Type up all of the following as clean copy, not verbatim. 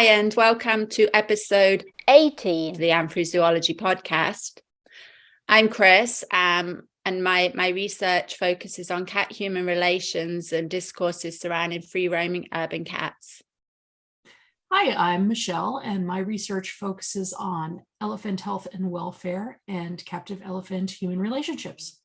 Hi, and welcome to episode 18 of the Anthrozoology podcast. I'm Kris, and my research focuses on cat-human relations and discourses surrounding free-roaming urban cats. Hi, I'm Michelle, and my research focuses on elephant health and welfare and captive elephant-human relationships.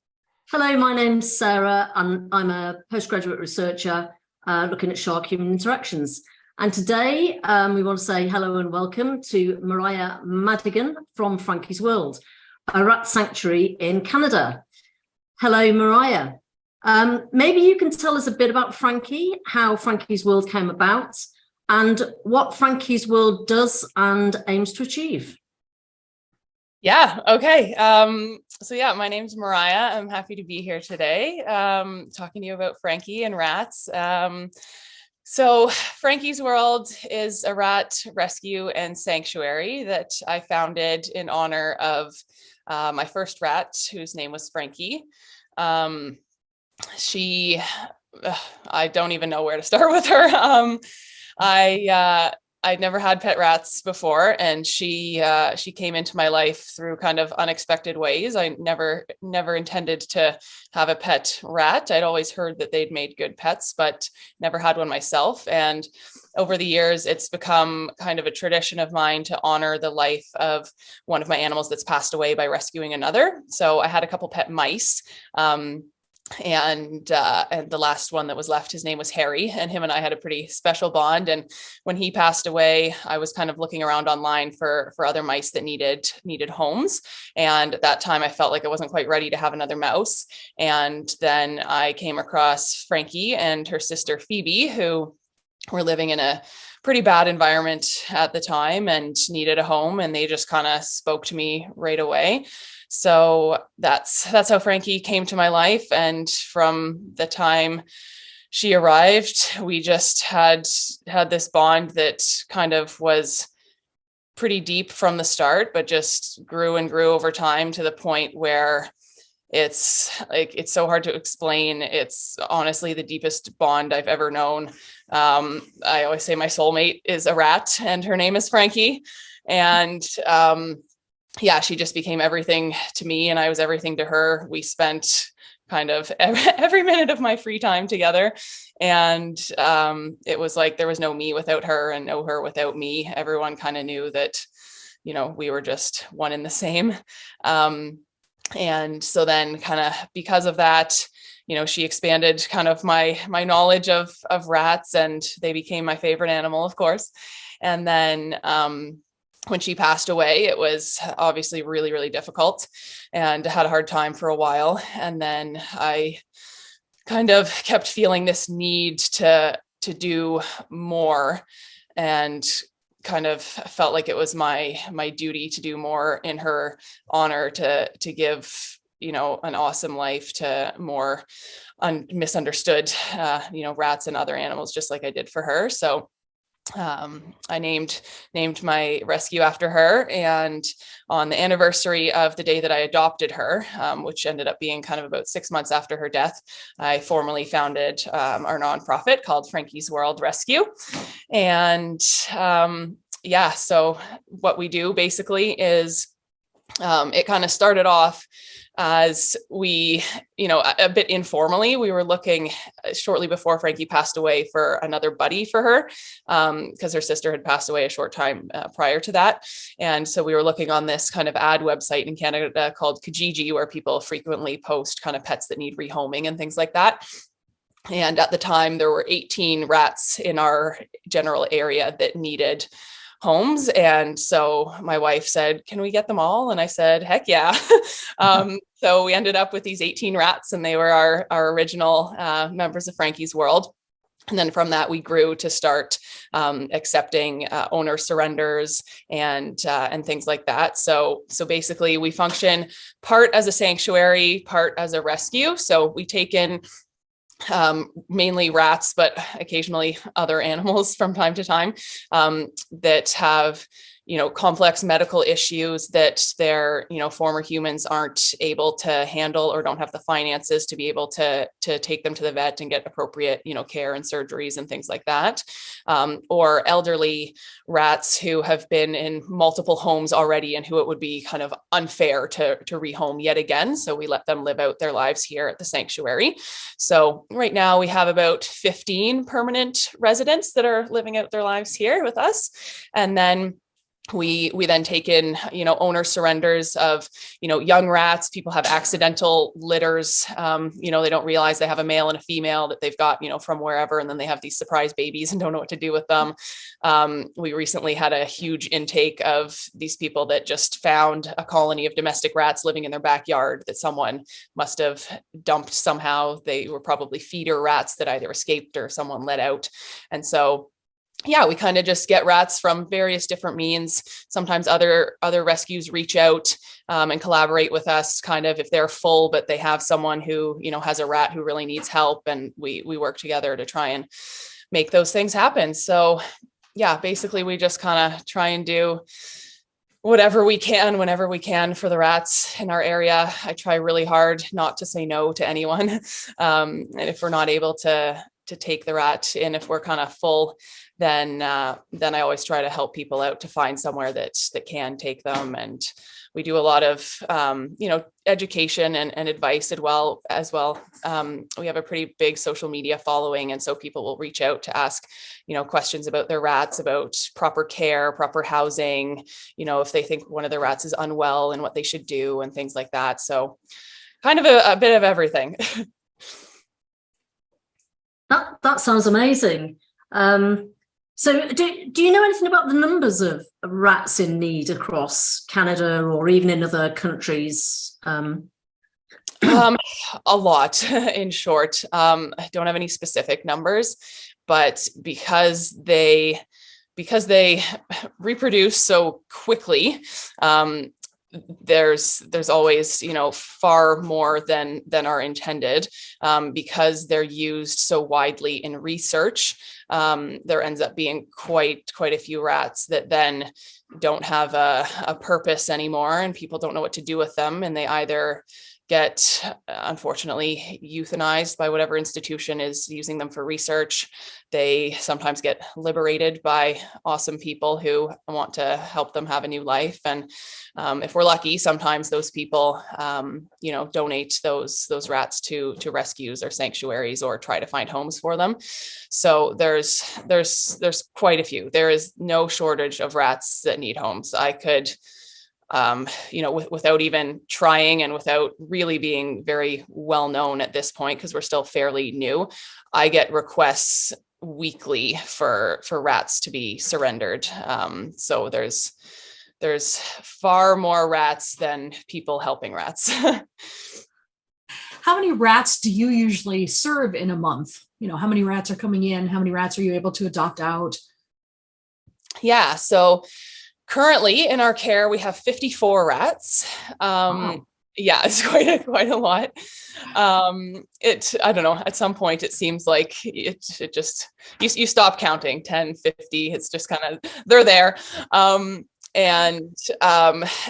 Hello, my name's Sarah, and I'm a postgraduate researcher looking at shark-human interactions. And today we want to say hello and welcome to Mariah Madigan from Frankie's World, a rat sanctuary in Canada. Hello, Mariah. Maybe you can tell us a bit about Frankie, how Frankie's World came about, and what Frankie's World does and aims to achieve. Yeah, okay. My name's Mariah. I'm happy to be here today talking to you about Frankie and rats. So Frankie's World is a rat rescue and sanctuary that I founded in honor of my first rat, whose name was Frankie. I don't even know where to start with her. I'd never had pet rats before, and she came into my life through kind of unexpected ways. I never intended to have a pet rat. I'd always heard that they'd made good pets, but never had one myself. And over the years, it's become kind of a tradition of mine to honor the life of one of my animals that's passed away by rescuing another. So I had a couple pet mice. And the last one that was left, his name was Harry, and him and I had a pretty special bond. And when he passed away, I was kind of looking around online for other mice that needed homes. And at that time, I felt like I wasn't quite ready to have another mouse. And then I came across Frankie and her sister Phoebe, who were living in a pretty bad environment at the time and needed a home. And they just kind of spoke to me right away. So that's how Frankie came to my life. And from the time she arrived, we just had this bond that kind of was pretty deep from the start, but just grew and grew over time to the point where it's so hard to explain. It's honestly the deepest bond I've ever known. I always say my soulmate is a rat, and her name is Frankie. And she just became everything to me, and I was everything to her. We spent kind of every minute of my free time together. And it was like there was no me without her and no her without me. Everyone kind of knew that, we were just one and the same. And so then kind of because of that, she expanded kind of my knowledge of rats, and they became my favorite animal, of course. And then when she passed away, it was obviously really, really difficult and had a hard time for a while. And then I kind of kept feeling this need to do more, and kind of felt like it was my duty to do more in her honor, to give, an awesome life to more misunderstood, rats and other animals, just like I did for her. So I named my rescue after her, and on the anniversary of the day that I adopted her, which ended up being kind of about 6 months after her death, I formally founded our nonprofit called Frankie's World Rescue. And so what we do basically is it kind of started off as we, a bit informally, we were looking shortly before Frankie passed away for another buddy for her, because her sister had passed away a short time prior to that. And so we were looking on this kind of ad website in Canada called Kijiji, where people frequently post kind of pets that need rehoming and things like that. And at the time, there were 18 rats in our general area that needed homes. And so my wife said, "Can we get them all?" And I said, "Heck yeah." So we ended up with these 18 rats, and they were our original members of Frankie's World. And then from that, we grew to start accepting owner surrenders and things like that. So basically, we function part as a sanctuary, part as a rescue. So we take in mainly rats, but occasionally other animals from time to time that have complex medical issues that their, former humans aren't able to handle or don't have the finances to be able to take them to the vet and get appropriate, care and surgeries and things like that. Or elderly rats who have been in multiple homes already and who it would be kind of unfair to rehome yet again. So we let them live out their lives here at the sanctuary. So right now we have about 15 permanent residents that are living out their lives here with us. And then we then take in, owner surrenders of, young rats. People have accidental litters. They don't realize they have a male and a female that they've got, from wherever. And then they have these surprise babies and don't know what to do with them. We recently had a huge intake of these people that just found a colony of domestic rats living in their backyard that someone must have dumped somehow. They were probably feeder rats that either escaped or someone let out. And so we kind of just get rats from various different means. Sometimes other rescues reach out and collaborate with us, kind of if they're full, but they have someone who, has a rat who really needs help. And we work together to try and make those things happen. So basically we just kind of try and do whatever we can, whenever we can for the rats in our area. I try really hard not to say no to anyone. And if we're not able to take the rat in, if we're kind of full, then I always try to help people out to find somewhere that can take them. And we do a lot of, education and advice as well. We have a pretty big social media following. And so people will reach out to ask, questions about their rats, about proper care, proper housing, if they think one of the rats is unwell and what they should do and things like that. So kind of a bit of everything. That sounds amazing. So do you know anything about the numbers of rats in need across Canada or even in other countries? A lot, in short. I don't have any specific numbers, but because they reproduce so quickly, there's always, far more than are intended, because they're used so widely in research. There ends up being quite a few rats that then don't have a purpose anymore, and people don't know what to do with them. And they either get, unfortunately, euthanized by whatever institution is using them for research. They sometimes get liberated by awesome people who want to help them have a new life. And if we're lucky, sometimes those people, donate those rats to rescues or sanctuaries or try to find homes for them. So there's quite a few. There is no shortage of rats that need homes. I could, without even trying and without really being very well known at this point, because we're still fairly new, I get requests weekly for rats to be surrendered. So there's far more rats than people helping rats. How many rats do you usually serve in a month? How many rats are coming in? How many rats are you able to adopt out? Yeah. So currently in our care, we have 54 rats. Wow. Yeah, it's quite a lot. I don't know, at some point it seems like it just, you stop counting 10, 50. It's just kind of, they're there. And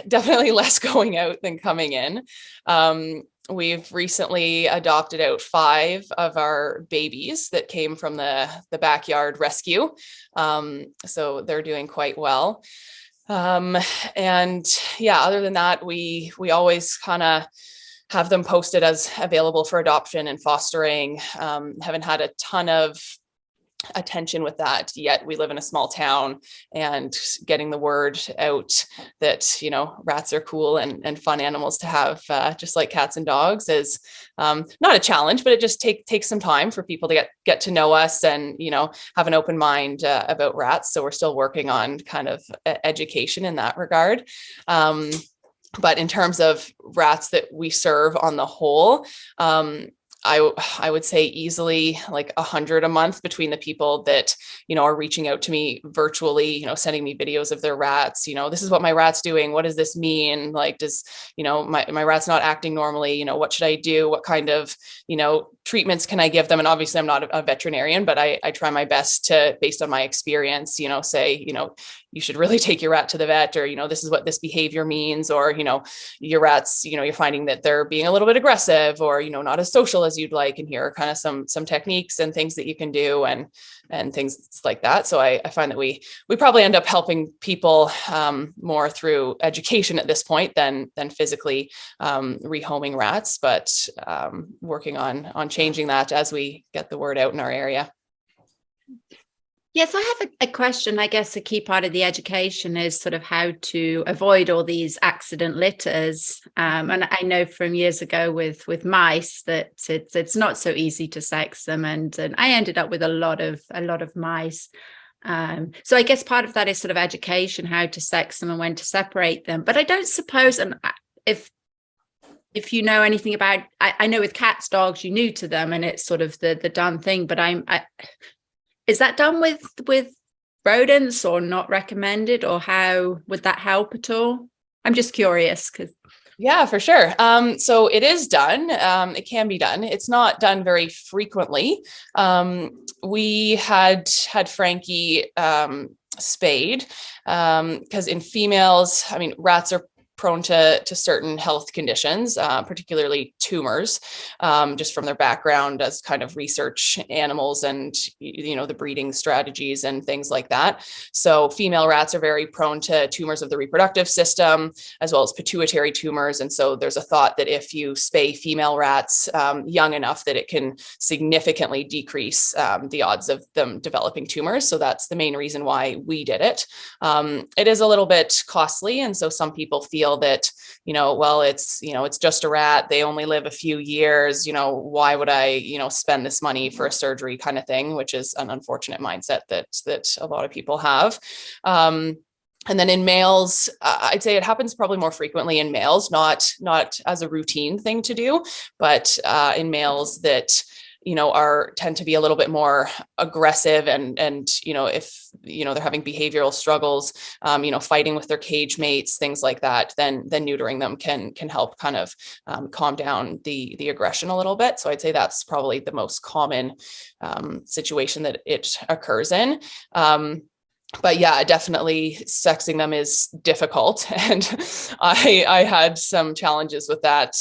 definitely less going out than coming in. We've recently adopted out 5 of our babies that came from the backyard rescue. So they're doing quite well. Other than that, we always kind of have them posted as available for adoption and fostering. Haven't had a ton of attention with that yet. We live in a small town, and getting the word out that, rats are cool and fun animals to have, just like cats and dogs, is not a challenge, but it just takes some time for people to get to know us and, have an open mind about rats. So we're still working on kind of education in that regard. But in terms of rats that we serve on the whole, I would say easily like 100 a month between the people that, are reaching out to me virtually, sending me videos of their rats. This is what my rat's doing. What does this mean? Like, does, my rat's not acting normally? What should I do? What kind of, treatments can I give them? And obviously I'm not a veterinarian, but I try my best to, based on my experience, say, you should really take your rat to the vet, or, this is what this behavior means, or, your rats, you're finding that they're being a little bit aggressive, or, not as social as you'd like. And here are kind of some techniques and things that you can do, and things like that. So I find that we probably end up helping people more through education at this point than physically rehoming rats, but working on changing that as we get the word out in our area. Yes, I have a question. I guess a key part of the education is sort of how to avoid all these accident litters. And I know from years ago with mice that it's not so easy to sex them, and I ended up with a lot of mice. So I guess part of that is sort of education, how to sex them and when to separate them. But I don't suppose, and if you know anything about, I know with cats, dogs, you're new to them and it's sort of the done thing, but is that done with rodents or not recommended, or how would that help at all? I'm just curious because. Yeah, for sure. So it is done. It can be done. It's not done very frequently. We had Frankie spayed because in females, rats are prone to certain health conditions, particularly tumors, just from their background as kind of research animals and, the breeding strategies and things like that. So female rats are very prone to tumors of the reproductive system, as well as pituitary tumors. And so there's a thought that if you spay female rats young enough, that it can significantly decrease the odds of them developing tumors. So that's the main reason why we did it. It is a little bit costly. And so some people feel that, well, it's just a rat. They only live a few years, why would I, spend this money for a surgery kind of thing, which is an unfortunate mindset that a lot of people have. And then in males, I'd say it happens probably more frequently in males, not as a routine thing to do, but in males that tend to be a little bit more aggressive and if they're having behavioral struggles, fighting with their cage mates, things like that, then neutering them can help kind of calm down the aggression a little bit. So I'd say that's probably the most common situation that it occurs in. But yeah, definitely sexing them is difficult. And I had some challenges with that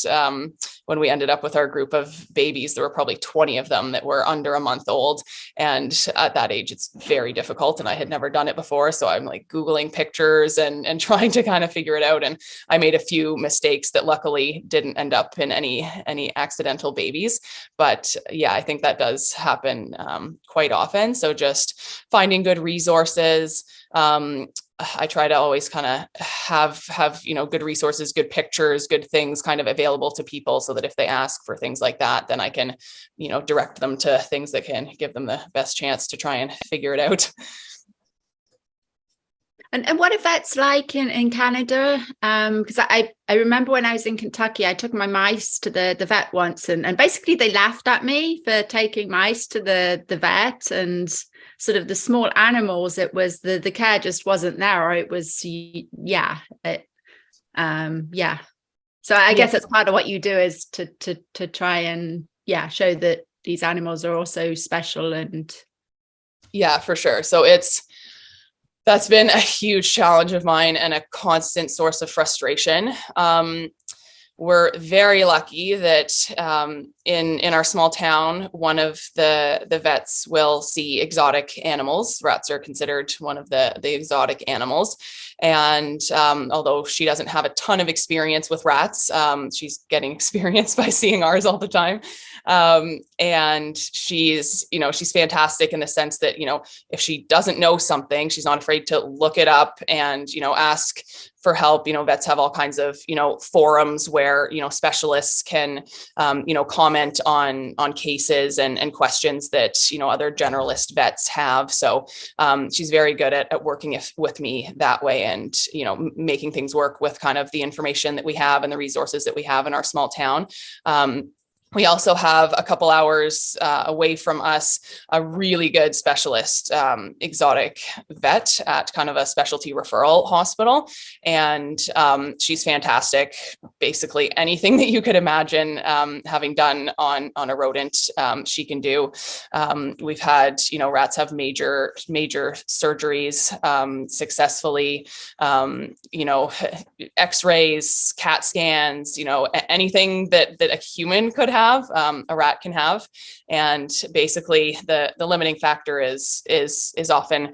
when we ended up with our group of babies. There were probably 20 of them that were under a month old. And at that age, it's very difficult. And I had never done it before. So I'm like Googling pictures and trying to kind of figure it out. And I made a few mistakes that luckily didn't end up in any accidental babies. But yeah, I think that does happen quite often. So just finding good resources. I try to always kind of have good resources, good pictures, good things kind of available to people, so that if they ask for things like that, then I can direct them to things that can give them the best chance to try and figure it out. And what if that's like in Canada? Because I remember when I was in Kentucky, I took my mice to the vet once, and basically they laughed at me for taking mice to the vet, and sort of the small animals, it was the care just wasn't there, or it was So I guess that's part of what you do, is to try and show that these animals are also special. And yeah, for sure. So that's been a huge challenge of mine and a constant source of frustration. We're very lucky that in our small town, one of the vets will see exotic animals. Rats are considered one of the exotic animals. And although she doesn't have a ton of experience with rats, she's getting experience by seeing ours all the time. And she's fantastic in the sense that, if she doesn't know something, she's not afraid to look it up and, ask for help. Vets have all kinds of, forums where, specialists can, comment on cases and questions that, other generalist vets have. So she's very good at working with me that way, and, making things work with kind of the information that we have and the resources that we have in our small town. We also have a couple hours away from us, a really good specialist exotic vet at kind of a specialty referral hospital. And she's fantastic. Basically anything that you could imagine having done on a rodent, she can do. We've had, rats have major surgeries successfully, x-rays, CAT scans, anything that a human could have, a rat can have. And basically the limiting factor is often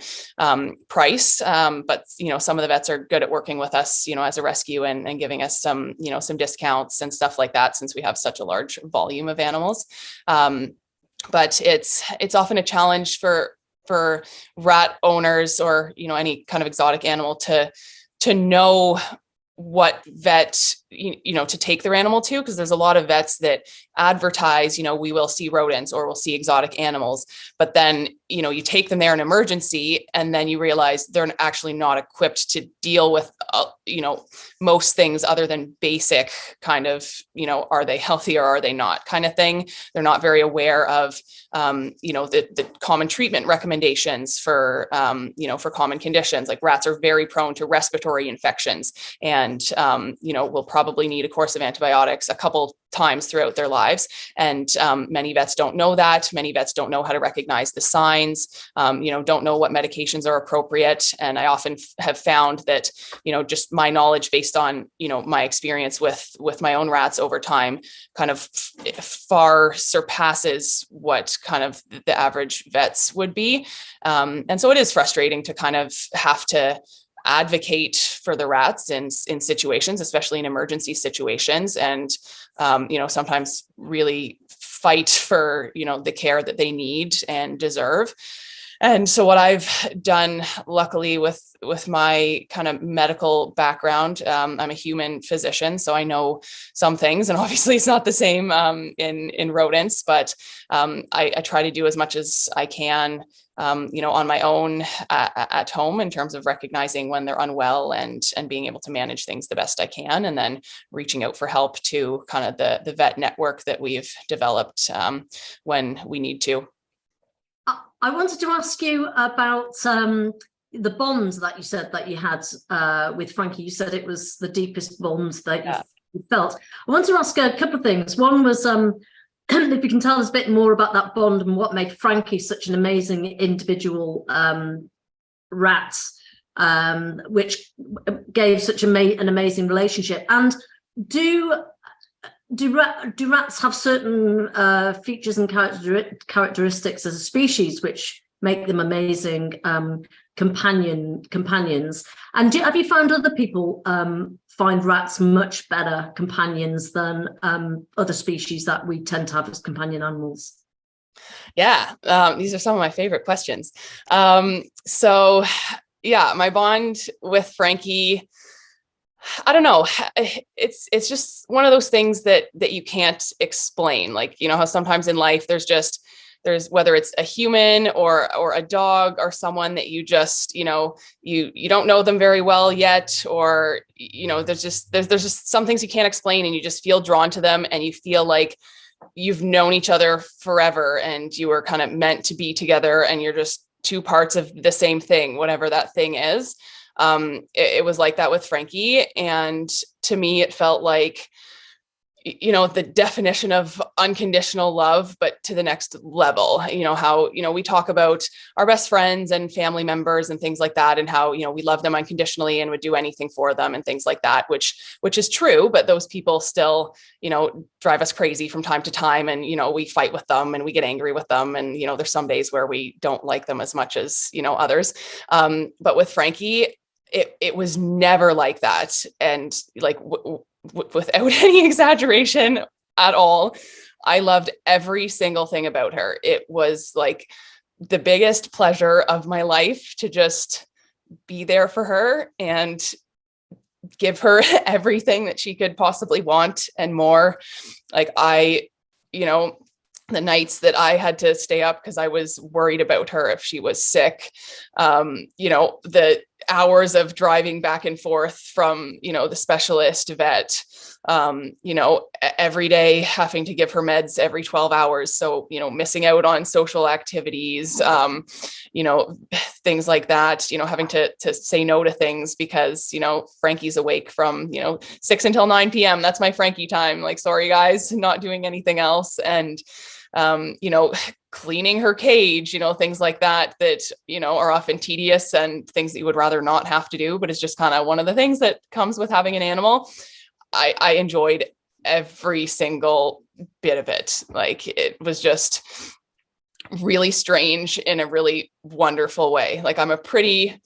price. But some of the vets are good at working with us, as a rescue and giving us some discounts and stuff like that, since we have such a large volume of animals. But it's often a challenge for rat owners or, any kind of exotic animal to know what vet, to take their animal to, because there's a lot of vets that advertise, we will see rodents or we'll see exotic animals, but then, you take them there in emergency and then you realize they're actually not equipped to deal with, most things other than basic kind of, are they healthy or are they not kind of thing. They're not very aware of, the common treatment recommendations for, for common conditions. Like rats are very prone to respiratory infections and, will probably need a course of antibiotics a couple times throughout their lives. And many vets don't know that. Many vets don't know how to recognize the signs, don't know what medications are appropriate. And I often have found that, just my knowledge based on, my experience with my own rats over time kind of far surpasses what kind of the average vets would be. And so it is frustrating to kind of have to advocate for the rats in situations, especially in emergency situations, and sometimes really fight for the care that they need and deserve. And so what I've done, luckily with my kind of medical background, I'm a human physician, so I know some things, and obviously it's not the same in rodents, but I try to do as much as I can, on my own at home, in terms of recognizing when they're unwell and being able to manage things the best I can, and then reaching out for help to kind of the vet network that we've developed when we need to. I wanted to ask you about the bonds that you said that you had with Frankie. You said it was the deepest bonds that you felt. I want to ask a couple of things. One was if you can tell us a bit more about that bond and what made Frankie such an amazing individual rat, which gave such an amazing relationship. And do rats have certain features and characteristics as a species which make them amazing companions? And have you found other people find rats much better companions than other species that we tend to have as companion animals? Yeah, these are some of my favorite questions. So yeah, my bond with Frankie, I don't know. It's just one of those things that you can't explain. Like, how sometimes in life there's whether it's a human or a dog or someone that you just, you don't know them very well yet, or, there's just some things you can't explain and you just feel drawn to them and you feel like you've known each other forever and you were kind of meant to be together and you're just two parts of the same thing, whatever that thing is. It was like that with Frankie. And to me, it felt like, the definition of unconditional love, but to the next level. How, we talk about our best friends and family members and things like that, and how, we love them unconditionally and would do anything for them and things like that, which is true, but those people still, drive us crazy from time to time. And, we fight with them and we get angry with them. And, there's some days where we don't like them as much as, others. But with Frankie, it was never like that. And like, without any exaggeration at all, I loved every single thing about her. It was like the biggest pleasure of my life to just be there for her and give her everything that she could possibly want and more. Like the nights that I had to stay up because I was worried about her if she was sick, the hours of driving back and forth from, the specialist vet, every day having to give her meds every 12 hours. So, missing out on social activities, things like that, having to say no to things because, Frankie's awake from, 6 until 9 p.m. That's my Frankie time. Like, sorry guys, not doing anything else. And, cleaning her cage, things like that, are often tedious and things that you would rather not have to do, but it's just kind of one of the things that comes with having an animal. I enjoyed every single bit of it. Like, it was just really strange in a really wonderful way. Like, I'm a pretty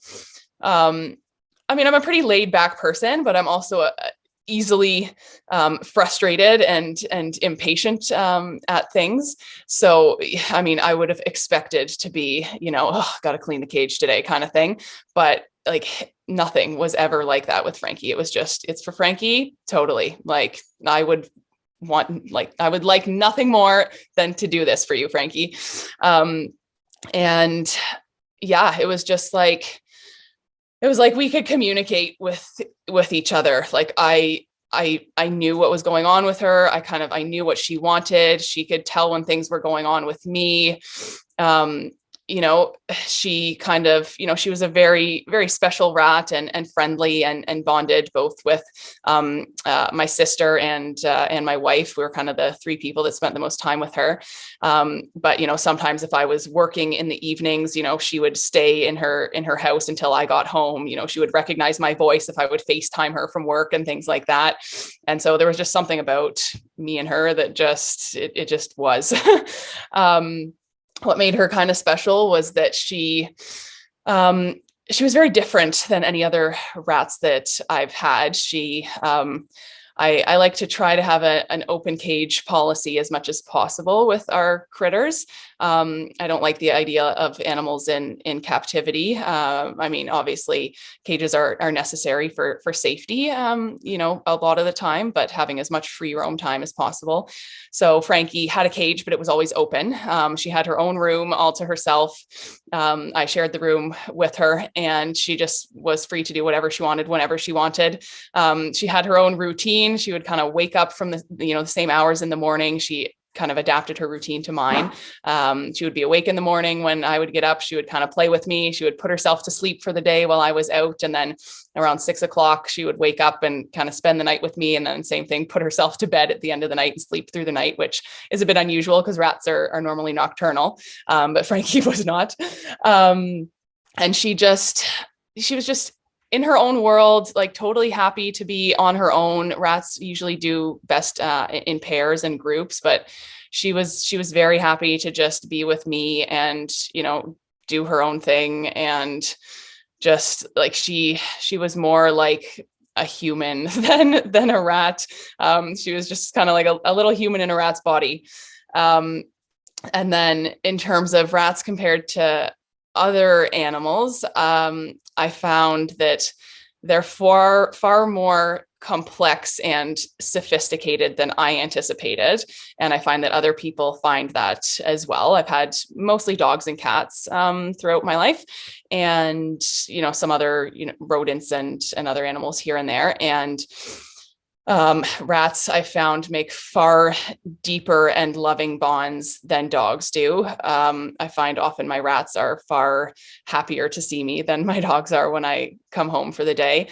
laid back person, but I'm also easily frustrated and impatient at things. So, I would have expected to be, got to clean the cage today kind of thing. But like, nothing was ever like that with Frankie. It was just, it's for Frankie. Totally. Like, I would like nothing more than to do this for you, Frankie. And yeah, it was just like, it was like we could communicate with each other. Like, I knew what was going on with her. I knew what she wanted. She could tell when things were going on with me. She kind of, she was a very, very special rat and friendly and bonded both with my sister and my wife. We were kind of the three people that spent the most time with her. But, sometimes if I was working in the evenings, she would stay in her house until I got home. She would recognize my voice if I would FaceTime her from work and things like that. And so there was just something about me and her that it just was. What made her kind of special was that she was very different than any other rats that I've had. I like to try to have an open cage policy as much as possible with our critters. I don't like the idea of animals in captivity. Obviously cages are necessary for safety, a lot of the time, but having as much free roam time as possible. So Frankie had a cage, but it was always open. She had her own room all to herself. I shared the room with her, and she just was free to do whatever she wanted, whenever she wanted. She had her own routine. She would kind of wake up from the same hours in the morning. She kind of adapted her routine to mine. She would be awake in the morning when I would get up. She would kind of play with me. She would put herself to sleep for the day while I was out. And then around 6 o'clock, she would wake up and kind of spend the night with me. And then same thing, put herself to bed at the end of the night and sleep through the night, which is a bit unusual because rats are normally nocturnal. But Frankie was not. And she was just in her own world, like totally happy to be on her own. Rats usually do best in pairs and groups, but she was very happy to just be with me and, do her own thing. And just like, she was more like a human than a rat. She was just kind of like a little human in a rat's body. And then in terms of rats compared to other animals, I found that they're far more complex and sophisticated than I anticipated. And I find that other people find that as well. I've had mostly dogs and cats throughout my life, and, some other, rodents and other animals here and there. And rats, I found, make far deeper and loving bonds than dogs do. I find often my rats are far happier to see me than my dogs are when I come home for the day.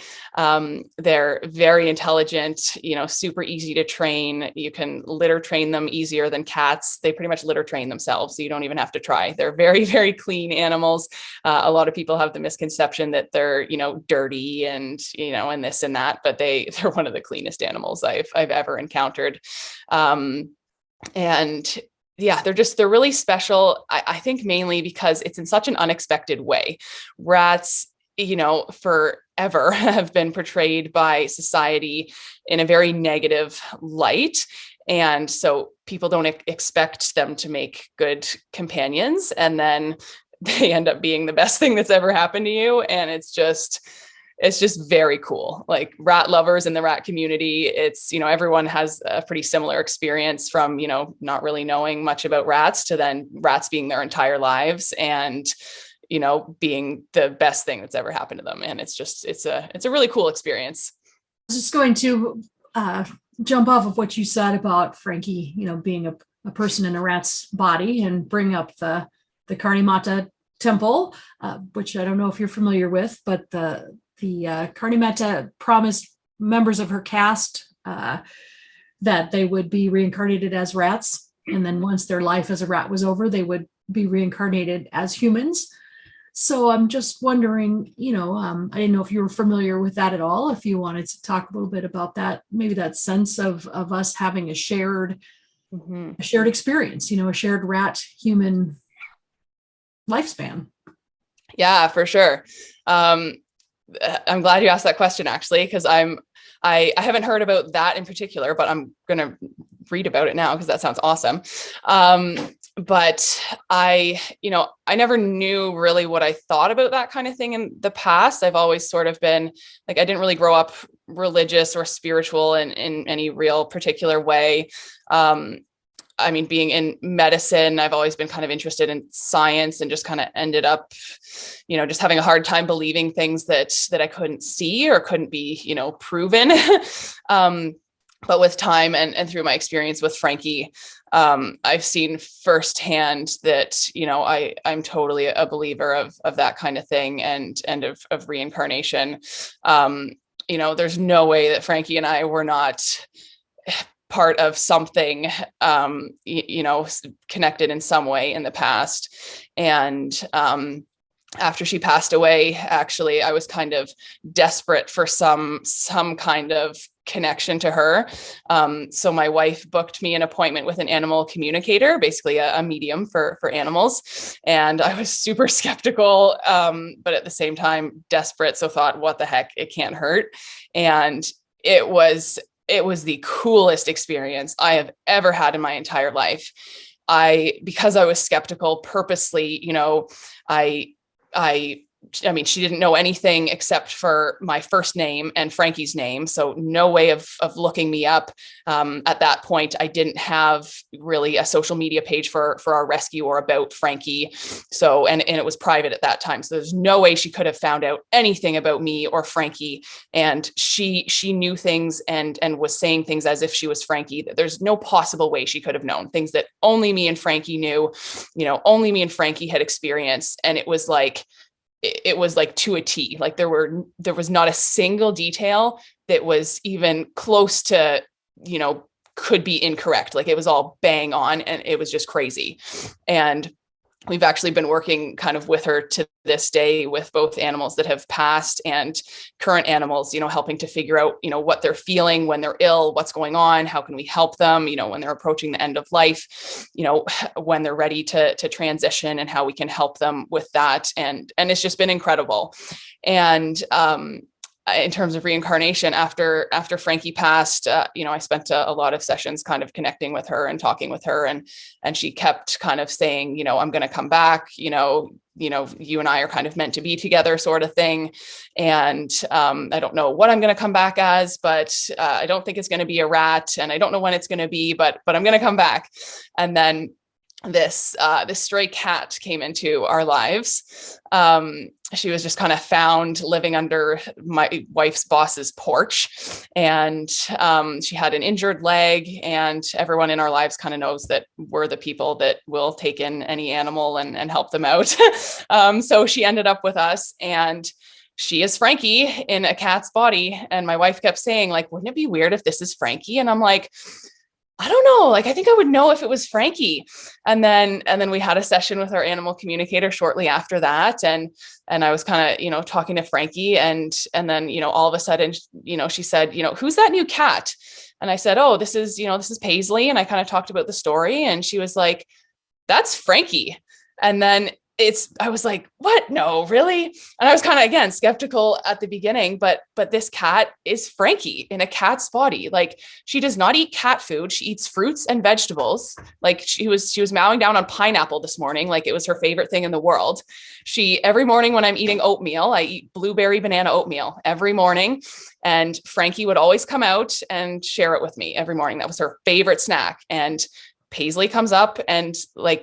They're very intelligent, super easy to train. You can litter train them easier than cats. They pretty much litter train themselves, so you don't even have to try. They're very, very clean animals. A lot of people have the misconception that they're, dirty and, and this and that, but they're one of the cleanest animals I've ever encountered. And yeah, they're really special. I think mainly because it's in such an unexpected way. Rats, forever have been portrayed by society in a very negative light. And so people don't expect them to make good companions. And then they end up being the best thing that's ever happened to you. And it's just very cool. Like, rat lovers in the rat community, it's, everyone has a pretty similar experience from, not really knowing much about rats to then rats being their entire lives and, being the best thing that's ever happened to them. And it's a really cool experience. I was just going to jump off of what you said about Frankie, being a person in a rat's body, and bring up the Karni Mata temple, which I don't know if you're familiar with, but the Karni Mata promised members of her caste that they would be reincarnated as rats. And then once their life as a rat was over, they would be reincarnated as humans. So I'm just wondering, I didn't know if you were familiar with that at all, if you wanted to talk a little bit about that, maybe that sense of us having a shared experience, a shared rat human lifespan. Yeah, for sure. I'm glad you asked that question, actually, because I haven't heard about that in particular, but I'm going to read about it now because that sounds awesome. But I never knew really what I thought about that kind of thing in the past. I've always sort of been like, I didn't really grow up religious or spiritual in any real particular way. I mean, being in medicine, I've always been kind of interested in science, and just kind of ended up, just having a hard time believing things that I couldn't see or couldn't be, proven. But with time and through my experience with Frankie, I've seen firsthand that, I'm totally a believer of that kind of thing, and of reincarnation. There's no way that Frankie and I were not part of something, connected in some way in the past. And after she passed away, actually, I was kind of desperate for some kind of connection to her. So my wife booked me an appointment with an animal communicator, basically a medium for animals. And I was super skeptical, but at the same time, desperate. So thought, what the heck, it can't hurt. And it was the coolest experience I have ever had in my entire life. Because I was skeptical purposely, I mean, she didn't know anything except for my first name and Frankie's name. So no way of looking me up. At that point, I didn't have really a social media page for our rescue or about Frankie. So, and it was private at that time. So there's no way she could have found out anything about me or Frankie. And she knew things and was saying things as if she was Frankie. There's no possible way she could have known things that only me and Frankie knew, only me and Frankie had experienced. And it was like to a T. Like there was not a single detail that was even close to, could be incorrect. Like it was all bang on, and it was just crazy. And we've actually been working kind of with her to this day with both animals that have passed and current animals, helping to figure out, what they're feeling when they're ill, what's going on, how can we help them, when they're approaching the end of life, when they're ready to transition, and how we can help them with that. And it's just been incredible. And, in terms of reincarnation, after Frankie passed, I spent a lot of sessions kind of connecting with her and talking with her, and she kept kind of saying, I'm going to come back, you and I are kind of meant to be together, sort of thing. And I don't know what I'm going to come back as, but I don't think it's going to be a rat, and I don't know when it's going to be, but I'm going to come back. And then this stray cat came into our lives. She was just kind of found living under my wife's boss's porch, and she had an injured leg, and everyone in our lives kind of knows that we're the people that will take in any animal and help them out. So she ended up with us, and she is Frankie in a cat's body. And my wife kept saying, like, wouldn't it be weird if this is Frankie? And I'm like, I don't know. Like, I think I would know if it was Frankie. And then we had a session with our animal communicator shortly after that. And I was kind of, talking to Frankie, and then, all of a sudden, she said, who's that new cat? And I said, oh, this is Paisley. And I kind of talked about the story, and she was like, that's Frankie. And then I was like, what? No, really? And I was kind of, again, skeptical at the beginning, but this cat is Frankie in a cat's body. Like, she does not eat cat food. She eats fruits and vegetables. Like she was mowing down on pineapple this morning. Like it was her favorite thing in the world. Every morning when I'm eating oatmeal, I eat blueberry banana oatmeal every morning. And Frankie would always come out and share it with me every morning. That was her favorite snack. And Paisley comes up and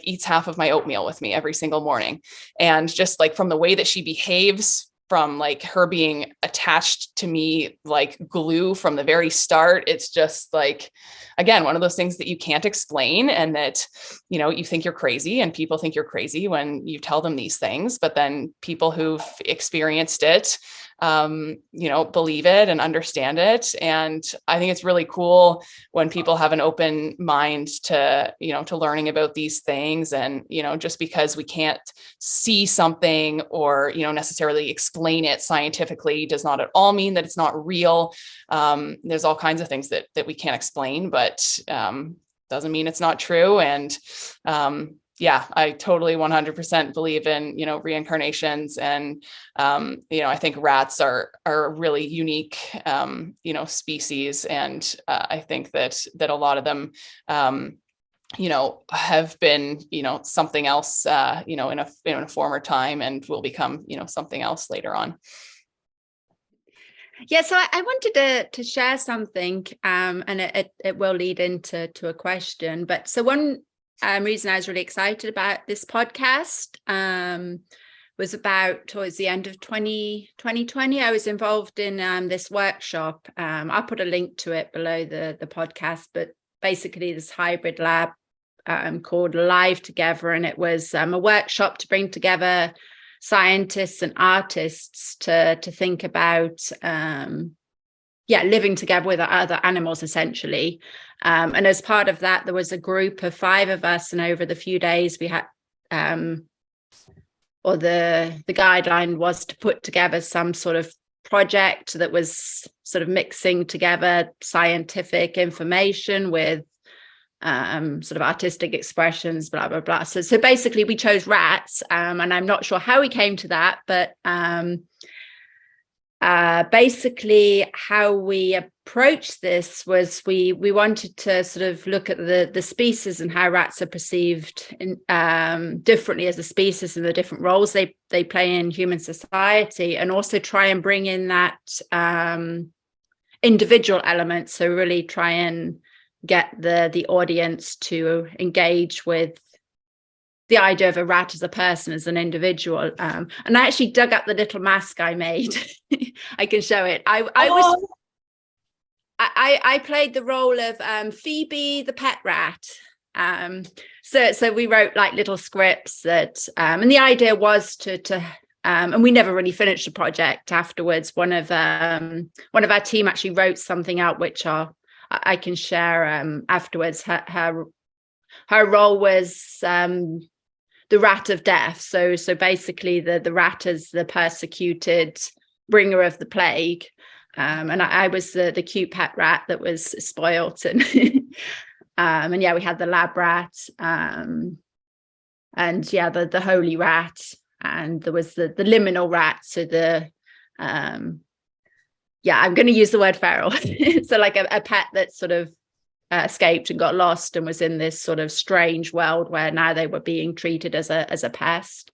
eats half of my oatmeal with me every single morning. And just from the way that she behaves from like her being attached to me like glue from the very start. It's just like, again, one of those things that you can't explain, and that, you know, you think you're crazy and people think you're crazy when you tell them these things, but then people who've experienced it, you know, believe it and understand it. And I think it's really cool when people have an open mind to, you know, to learning about these things. And, you know, just because we can't see something or, you know, necessarily explain it scientifically does not at all mean that it's not real. There's all kinds of things that we can't explain, but doesn't mean it's not true. And yeah, I totally 100% believe in, you know, reincarnations. And, you know, I think rats are a really unique, you know, species. And I think that a lot of them, you know, have been, you know, something else, you know, in a former time, and will become, you know, something else later on. Yeah, so I wanted to share something, and it will lead into a question. But so one reason I was really excited about this podcast was about towards the end of 2020. I was involved in this workshop. I'll put a link to it below the podcast, but basically this hybrid lab called Live Together, and it was a workshop to bring together scientists and artists to think about living together with other animals, essentially. And as part of that, there was a group of 5 of us, and over the few days we had or the guideline was to put together some sort of project that was sort of mixing together scientific information with sort of artistic expressions, blah, blah, blah. So basically we chose rats, and I'm not sure how we came to that, but basically how we approached this was we wanted to sort of look at the species and how rats are perceived differently as a species and the different roles they play in human society, and also try and bring in that individual element. So really try and get the audience to engage with the idea of a rat as a person, as an individual. And I actually dug up the little mask I made. I can show it. I played the role of Phoebe, the pet rat. So we wrote like little scripts that, and the idea was to and we never really finished the project afterwards. One of our team actually wrote something out, which I can share afterwards. Her role was the rat of death. So basically the rat is the persecuted bringer of the plague. And I was the cute pet rat that was spoilt. And and yeah, we had the lab rat, and yeah, the holy rat, and there was the liminal rat. So I'm going to use the word feral. So like a pet that sort of escaped and got lost and was in this sort of strange world where now they were being treated as a pest.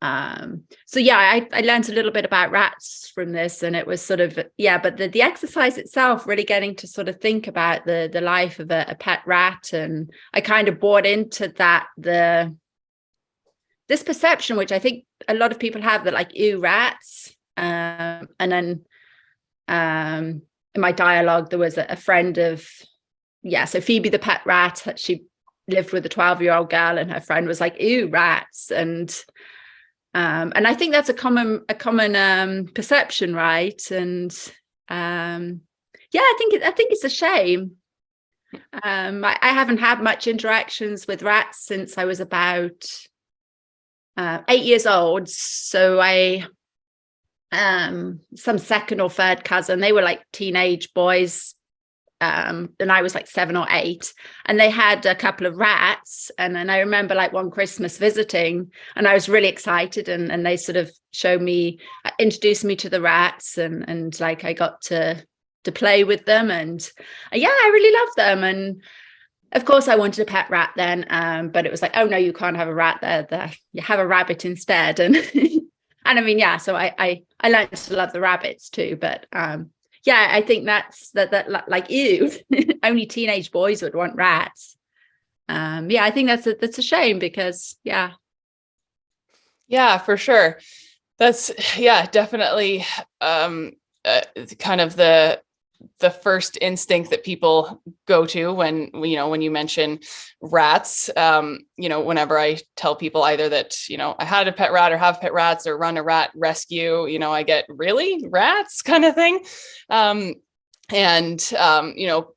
So yeah, I learned a little bit about rats from this, and it was sort of, but the exercise itself, really getting to sort of think about the life of a pet rat. And I kind of bought into that, this perception, which I think a lot of people have, that like, ew, rats. And then in my dialogue, there was a friend of, so Phoebe the pet rat, she lived with a 12-year-old girl, and her friend was like, ew, rats. And I think that's a common perception, right? And I think it's a shame. I haven't had much interactions with rats since I was about 8 years old. So some second or third cousin, they were like teenage boys, and I was like 7 or 8, and they had a couple of rats. And then I remember like one Christmas visiting, and I was really excited, and they sort of introduced me to the rats, and like I got to play with them, and I really loved them. And of course I wanted a pet rat then, but it was like, oh no, you can't have a rat there, you have a rabbit instead. And and I mean, so I learned to love the rabbits too, but I think that's that like, ew, only teenage boys would want rats. I think that's a shame, because for sure. That's, yeah, definitely kind of the first instinct that people go to when, when you mention rats. Whenever I tell people either that, I had a pet rat or have pet rats or run a rat rescue, I get, really, rats, kind of thing.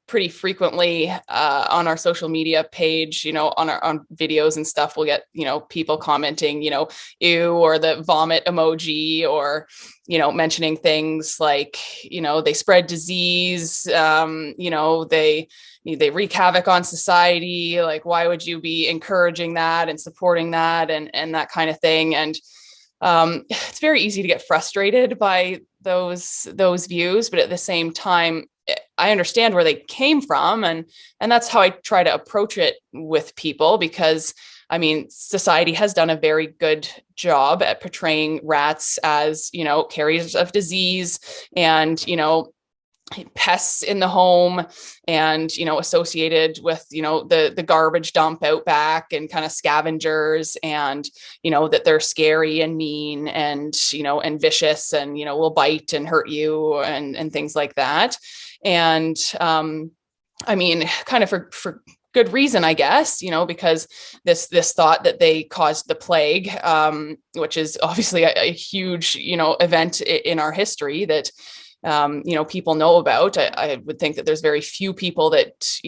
Pretty frequently on our social media page, on videos and stuff, we'll get, people commenting, ew, or the vomit emoji, or, mentioning things like, they spread disease, they wreak havoc on society. Like, why would you be encouraging that and supporting that and that kind of thing? And it's very easy to get frustrated by those views, but at the same time, I understand where they came from, and that's how I try to approach it with people, because society has done a very good job at portraying rats as, carriers of disease and, pests in the home, and associated with the garbage dump out back, and kind of scavengers, and that they're scary and mean and and vicious, and will bite and hurt you and things like that. And kind of for good reason, I guess, because this thought that they caused the plague, which is obviously a huge event in our history that people know about. I would think that there's very few people that,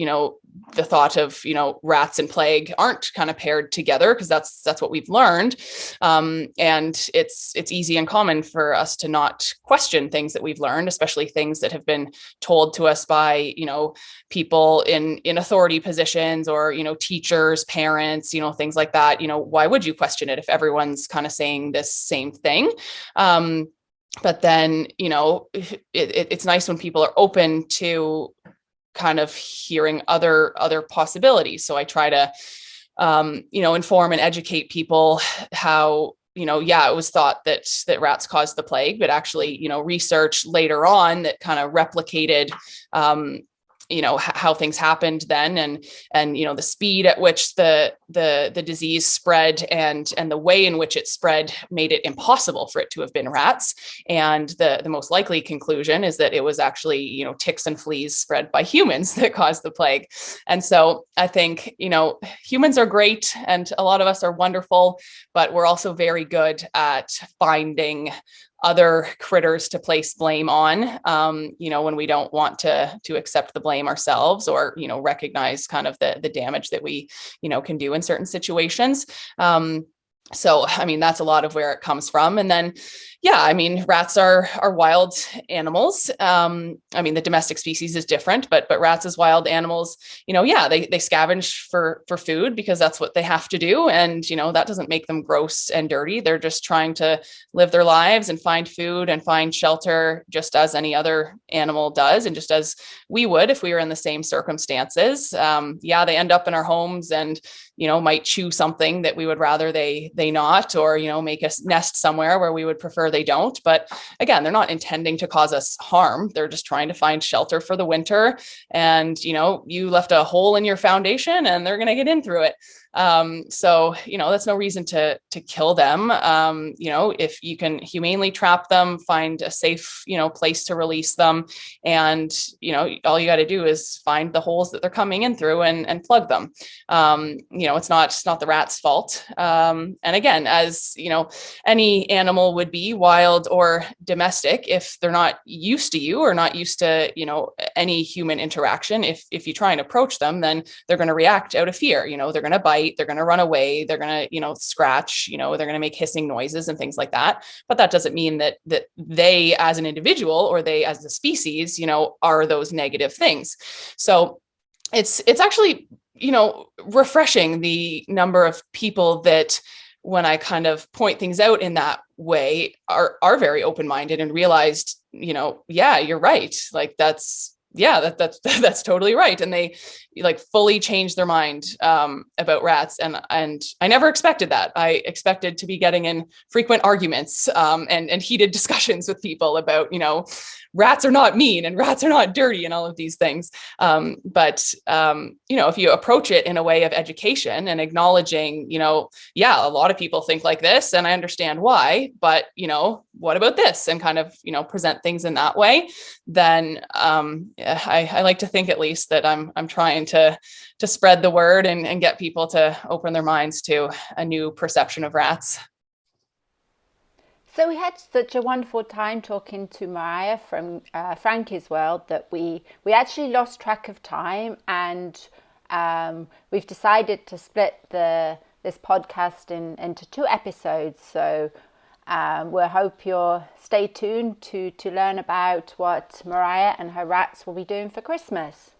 the thought of, rats and plague aren't kind of paired together, because that's what we've learned. And it's easy and common for us to not question things that we've learned, especially things that have been told to us by, people in authority positions, or, teachers, parents, things like that. Why would you question it if everyone's kind of saying this same thing? But then, it's nice when people are open to kind of hearing other possibilities. So I try to, inform and educate people how, it was thought that rats caused the plague, but actually, research later on that kind of replicated, how things happened then, and the speed at which the disease spread, and the way in which it spread made it impossible for it to have been rats. And the most likely conclusion is that it was actually, ticks and fleas spread by humans that caused the plague. And so I think, humans are great, and a lot of us are wonderful, but we're also very good at finding other critters to place blame on, when we don't want to accept the blame ourselves, or, recognize kind of the damage that we, can do in certain situations. So, that's a lot of where it comes from. And then, rats are wild animals. The domestic species is different, but rats as wild animals, they scavenge for food, because that's what they have to do. And, that doesn't make them gross and dirty. They're just trying to live their lives and find food and find shelter, just as any other animal does. And just as we would if we were in the same circumstances. They end up in our homes and, might chew something that we would rather they not, or, make us nest somewhere where we would prefer they don't. But again, they're not intending to cause us harm. They're just trying to find shelter for the winter. And, you left a hole in your foundation, and they're going to get in through it. So, that's no reason to kill them. If you can humanely trap them, find a safe, place to release them. And, all you got to do is find the holes that they're coming in through and plug them. It's not the rat's fault. And again, as any animal would be, wild or domestic, if they're not used to you, or not used to, any human interaction, if you try and approach them, then they're going to react out of fear. They're going to bite, they're going to run away, they're going to, scratch, they're going to make hissing noises and things like that. But that doesn't mean that they as an individual, or they as a species, are those negative things. So it's actually, refreshing the number of people that, when I kind of point things out in that way, are very open-minded and realized, you're right. Like that's totally right. And they fully changed their mind about rats. And I never expected that. I expected to be getting in frequent arguments and heated discussions with people about, rats are not mean and rats are not dirty and all of these things. But if you approach it in a way of education and acknowledging, a lot of people think like this and I understand why, but, what about this? And kind of, present things in that way, then I like to think at least that I'm trying to spread the word and get people to open their minds to a new perception of rats. So we had such a wonderful time talking to Mariah from Frankie's World that we actually lost track of time, and we've decided to split this podcast into 2 episodes. So we'll hope you'll stay tuned to learn about what Mariah and her rats will be doing for Christmas.